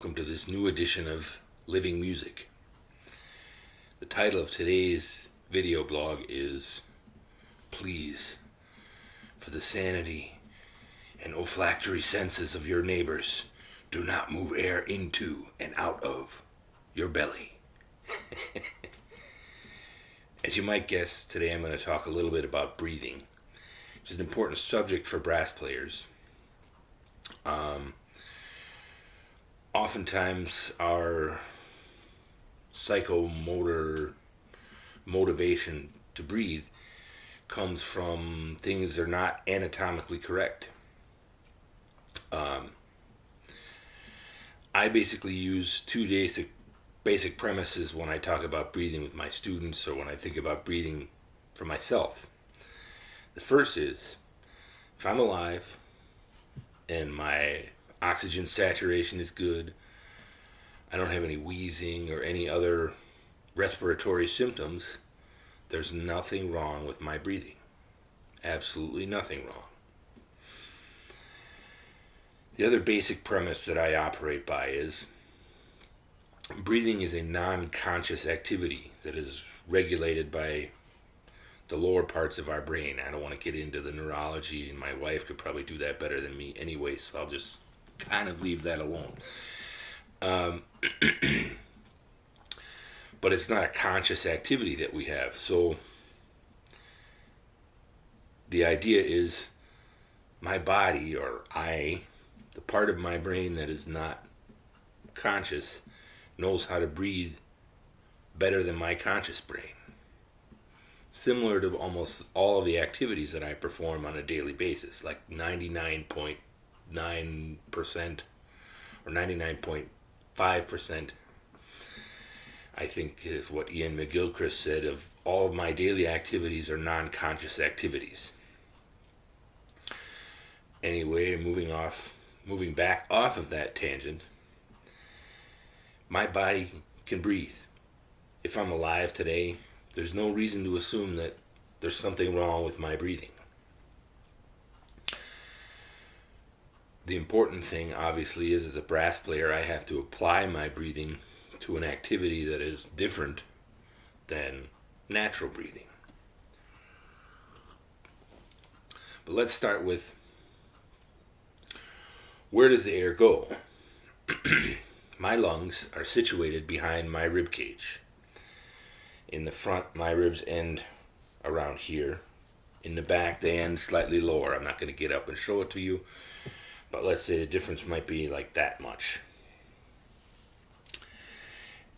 welcome to this new edition of Living Music. The title of today's video blog is Please, for the sanity and olfactory senses of your neighbors, do not move air into and out of your belly. As you might guess, today I'm going to talk a little bit about breathing, which is an important subject for brass players. Oftentimes our psychomotor motivation to breathe comes from things that are not anatomically correct. I basically use two basic premises when I talk about breathing with my students or when I think about breathing for myself. The first is, if I'm alive and my oxygen saturation is good, I don't have any wheezing or any other respiratory symptoms, there's nothing wrong with my breathing. Absolutely nothing wrong. The other basic premise that I operate by is breathing is a non-conscious activity that is regulated by the lower parts of our brain. I don't want to get into the neurology, and my wife could probably do that better than me anyway, so I'll just kind of leave that alone. But it's not a conscious activity that we have. So the idea is my body, or the part of my brain that is not conscious, knows how to breathe better than my conscious brain. Similar to almost all of the activities that I perform on a daily basis, like 99.9% or 99.5%, I think is what Ian McGilchrist said, of all of my daily activities are non-conscious activities. Anyway, moving back off of that tangent, my body can breathe. If I'm alive today, there's no reason to assume that there's something wrong with my breathing. The important thing, obviously, is as a brass player, I have to apply my breathing to an activity that is different than natural breathing. But let's start with, where does the air go? My lungs are situated behind my rib cage. In the front, my ribs end around here. In the back, they end slightly lower. I'm not going to get up and show it to you, but let's say the difference might be like that much.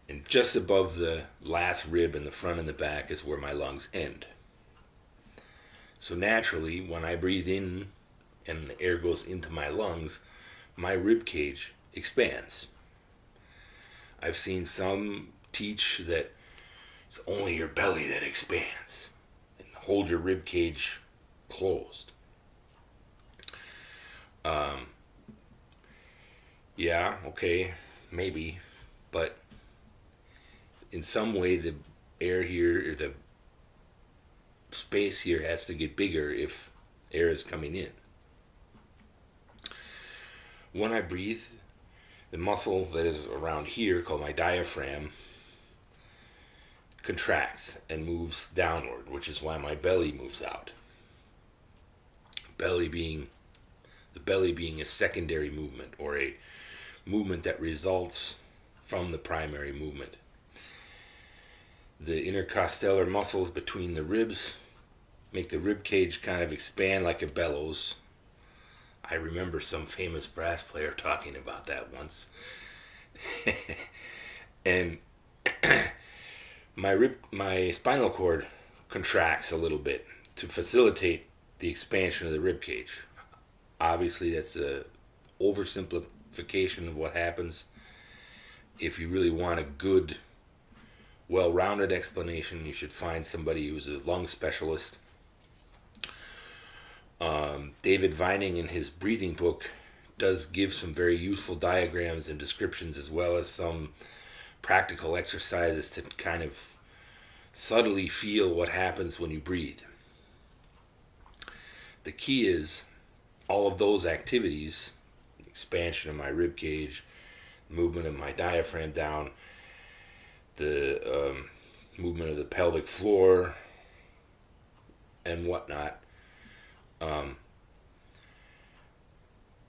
And just above the last rib in the front and the back is where my lungs end. So naturally, when I breathe in and the air goes into my lungs, my rib cage expands. I've seen some teach that it's only your belly that expands, and hold your rib cage closed. Yeah, okay, maybe, but in some way the air here, or the space here, has to get bigger if air is coming in. When I breathe, the muscle that is around here, called my diaphragm, contracts and moves downward, which is why my belly moves out. The belly being a secondary movement, or a movement that results from the primary movement. The intercostellar muscles between the ribs make the rib cage kind of expand like a bellows. I remember some famous brass player talking about that once. And my spinal cord contracts a little bit to facilitate the expansion of the rib cage. Obviously, that's a oversimplification of what happens. If you really want a good, well-rounded explanation, you should find somebody who's a lung specialist. David Vining, in his breathing book, does give some very useful diagrams and descriptions, as well as some practical exercises to kind of subtly feel what happens when you breathe. The key is all of those activities, expansion of my rib cage, movement of my diaphragm down, the movement of the pelvic floor, and whatnot,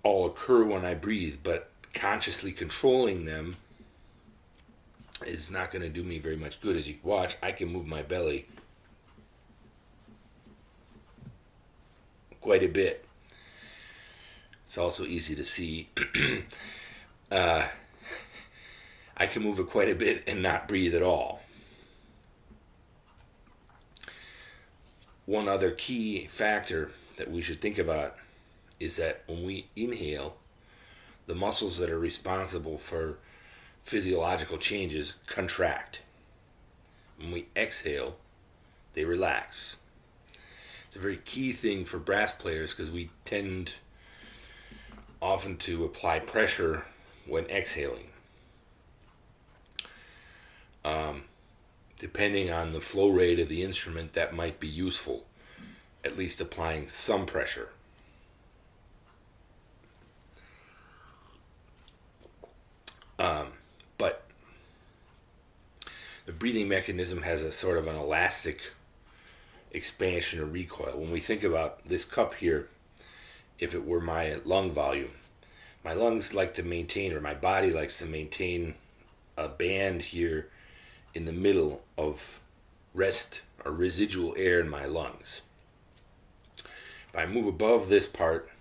all occur when I breathe, but consciously controlling them is not going to do me very much good. As you can watch, I can move my belly quite a bit. It's also easy to see. I can move it quite a bit and not breathe at all. One other key factor that we should think about is that when we inhale, the muscles that are responsible for physiological changes contract. When we exhale, they relax. It's a very key thing for brass players because we tend often to apply pressure when exhaling. Depending on the flow rate of the instrument, that might be useful, at least applying some pressure. But the breathing mechanism has a sort of an elastic expansion or recoil. When we think about this cup here, if it were my lung volume, my lungs like to maintain, or my body likes to maintain, a band here in the middle of rest or residual air in my lungs. If I move above this part,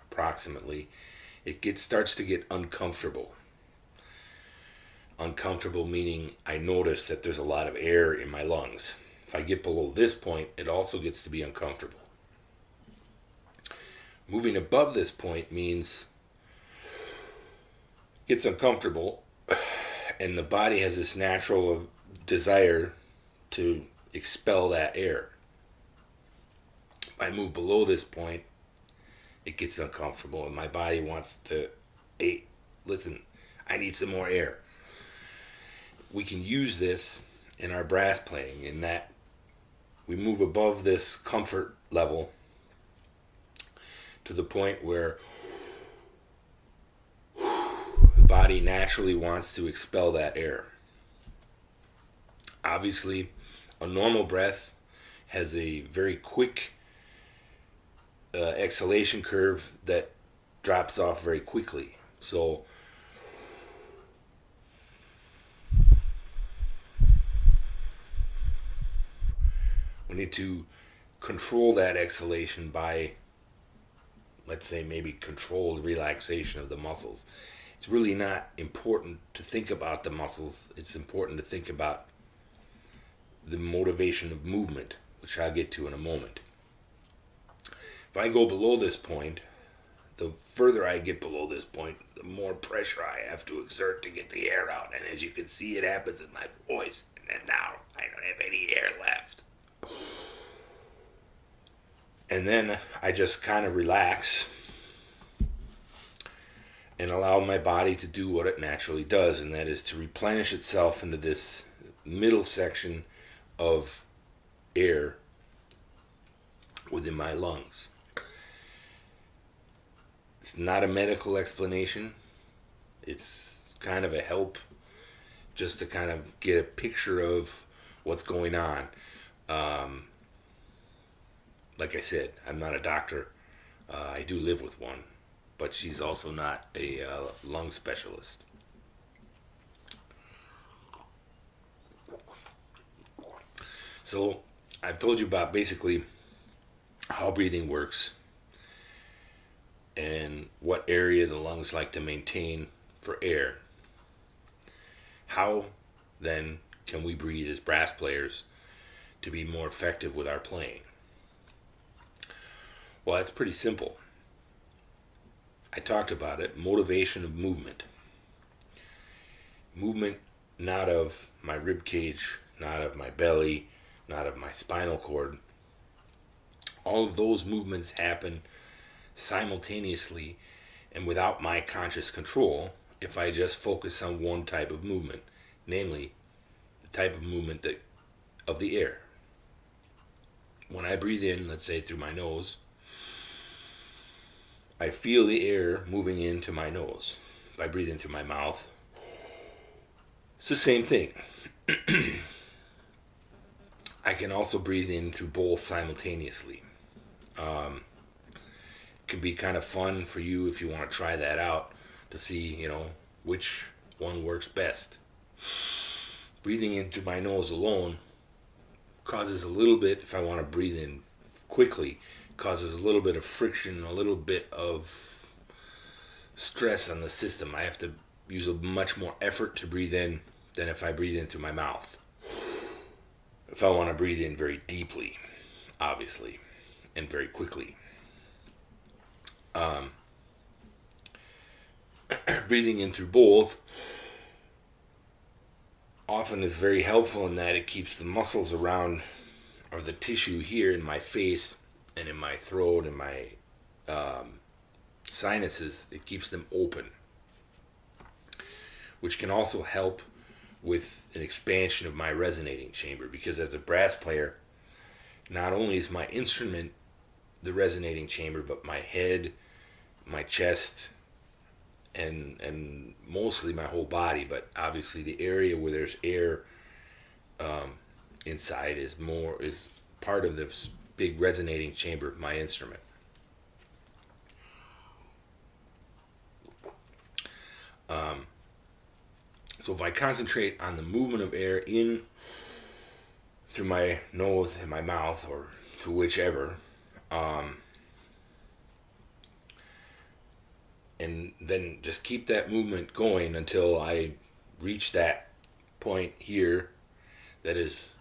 approximately, it starts to get uncomfortable. Uncomfortable meaning I notice that there's a lot of air in my lungs. If I get below this point, it also gets to be uncomfortable. Moving above this point means it's uncomfortable, and the body has this natural desire to expel that air. If I move below this point, it gets uncomfortable, and my body wants to, hey, listen, I need some more air. We can use this in our brass playing in that we move above this comfort level to the point where the body naturally wants to expel that air. Obviously, a normal breath has a very quick exhalation curve that drops off very quickly. So we need to control that exhalation by, let's say, maybe controlled relaxation of the muscles. It's really not important to think about the muscles. It's important to think about the motivation of movement, which I'll get to in a moment. If I go below this point, the further I get below this point, the more pressure I have to exert to get the air out. And as you can see, it happens in my voice. And now I don't have any air left. And then I just kind of relax and allow my body to do what it naturally does, and that is to replenish itself into this middle section of air within my lungs. It's not a medical explanation. It's kind of a help just to kind of get a picture of what's going on. Like I said, I'm not a doctor. I do live with one, but she's also not a lung specialist. So I've told you about basically how breathing works and what area the lungs like to maintain for air. How then can we breathe as brass players to be more effective with our playing? Well, that's pretty simple. I talked about it, motivation of movement. Movement not of my rib cage, not of my belly, not of my spinal cord. All of those movements happen simultaneously and without my conscious control if I just focus on one type of movement, namely the type of movement of the air. When I breathe in, let's say through my nose, I feel the air moving into my nose. If I breathe in through my mouth, It's the same thing. I can also breathe in through both simultaneously. It can be kind of fun for you if you want to try that out to see, which one works best. Breathing in through my nose alone causes a little bit, if I want to breathe in quickly, causes a little bit of friction, a little bit of stress on the system. I have to use a much more effort to breathe in than if I breathe in through my mouth. If I want to breathe in very deeply, obviously, and very quickly. Breathing in through both often is very helpful in that it keeps the muscles around, or the tissue here in my face and in my throat and my sinuses, it keeps them open, which can also help with an expansion of my resonating chamber, because as a brass player, not only is my instrument the resonating chamber, but my head, my chest, and mostly my whole body, but obviously the area where there's air inside is part of this big resonating chamber of my instrument. So if I concentrate on the movement of air in through my nose and my mouth, or through whichever, and then just keep that movement going until I reach that point here that is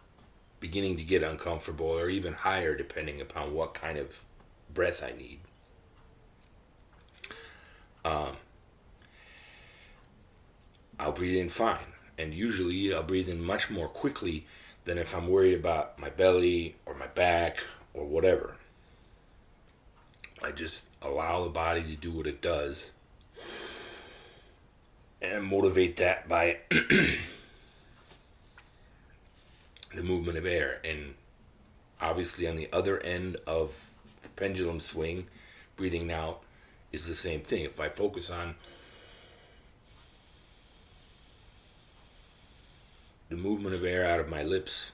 beginning to get uncomfortable, or even higher depending upon what kind of breath I need. I'll breathe in fine, and usually I'll breathe in much more quickly than if I'm worried about my belly or my back or whatever. I just allow the body to do what it does and motivate that by the movement of air. And obviously on the other end of the pendulum swing, breathing out is the same thing. If I focus on the movement of air out of my lips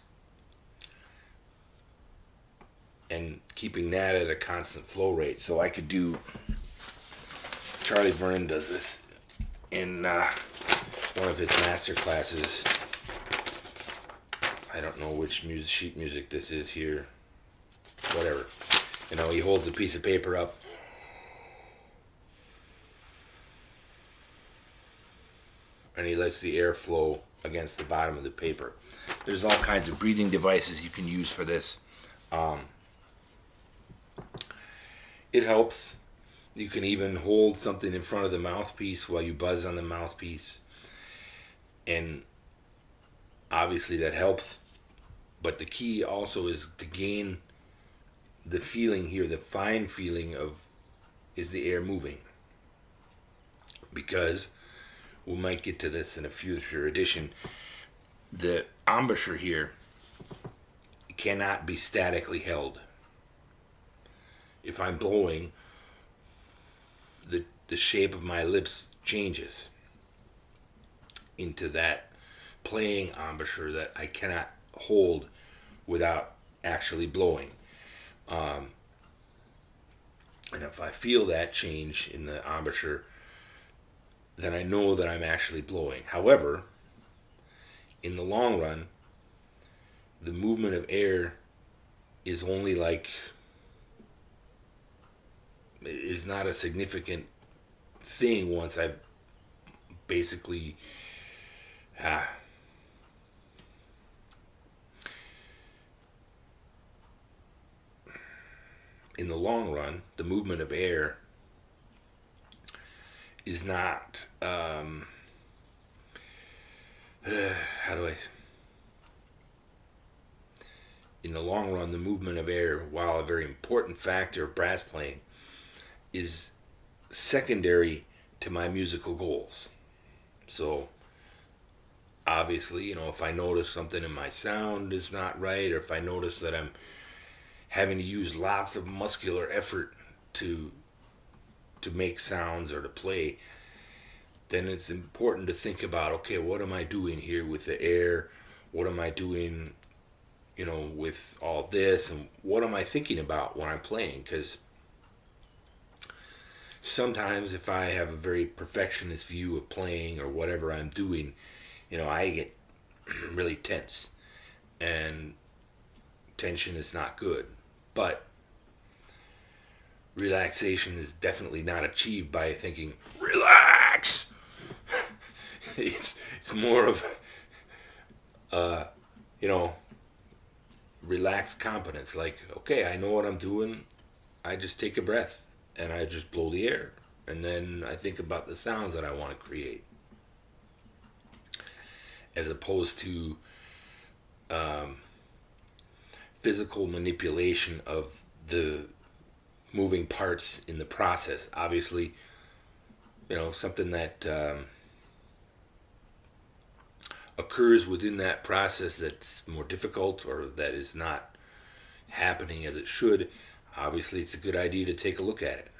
and keeping that at a constant flow rate. So I could do, Charlie Vernon does this in one of his master classes. I don't know which sheet music this is here. Whatever. He holds a piece of paper up. And he lets the air flow against the bottom of the paper. There's all kinds of breathing devices you can use for this. It helps. You can even hold something in front of the mouthpiece while you buzz on the mouthpiece. And obviously that helps. But the key also is to gain the feeling here, the fine feeling of, is the air moving? Because we might get to this in a future edition. The embouchure here cannot be statically held. If I'm blowing, the shape of my lips changes into that playing embouchure that I cannot hold without actually blowing. And if I feel that change in the embouchure, then I know that I'm actually blowing. However, in the long run, the movement of air is only is not a significant thing once I've basically in the long run, the movement of air is not in the long run, the movement of air, while a very important factor of brass playing, is secondary to my musical goals. So obviously, if I notice something in my sound is not right, or if I notice that I'm having to use lots of muscular effort to make sounds or to play, then it's important to think about, okay, what am I doing here with the air? What am I doing, with all this? And what am I thinking about when I'm playing? Because sometimes if I have a very perfectionist view of playing or whatever I'm doing, I get really tense. And tension is not good. But relaxation is definitely not achieved by thinking, relax! It's more of, you know, relaxed competence. Like, okay, I know what I'm doing. I just take a breath and I just blow the air. And then I think about the sounds that I want to create. As opposed to physical manipulation of the moving parts in the process. Obviously, something that occurs within that process that's more difficult or that is not happening as it should, obviously it's a good idea to take a look at it.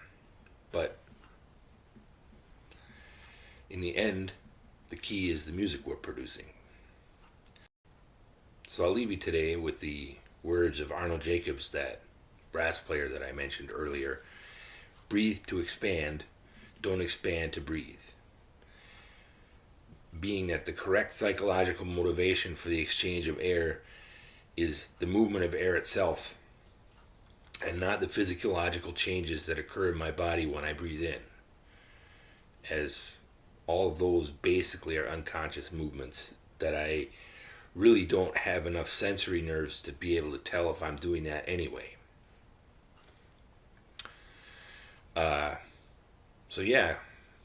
But in the end, the key is the music we're producing. So I'll leave you today with the words of Arnold Jacobs, that brass player that I mentioned earlier. Breathe to expand, don't expand to breathe. Being that the correct psychological motivation for the exchange of air is the movement of air itself and not the physiological changes that occur in my body when I breathe in, as all of those basically are unconscious movements that I really don't have enough sensory nerves to be able to tell if I'm doing that anyway. So yeah,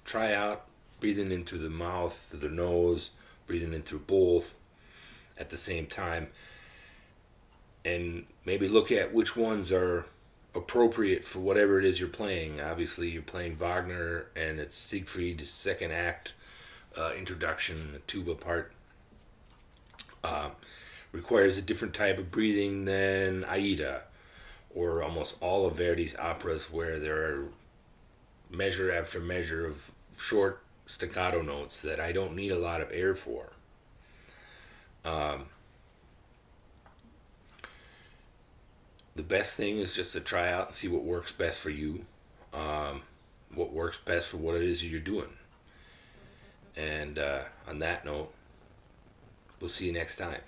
try out breathing in through the mouth, through the nose, breathing in through both at the same time, and maybe look at which ones are appropriate for whatever it is you're playing. Obviously, you're playing Wagner, and it's Siegfried, second act, introduction, the tuba part. Requires a different type of breathing than Aida, or almost all of Verdi's operas, where there are measure after measure of short staccato notes that I don't need a lot of air for. The best thing is just to try out and see what works best for you, what works best for what it is you're doing. And on that note, we'll see you next time.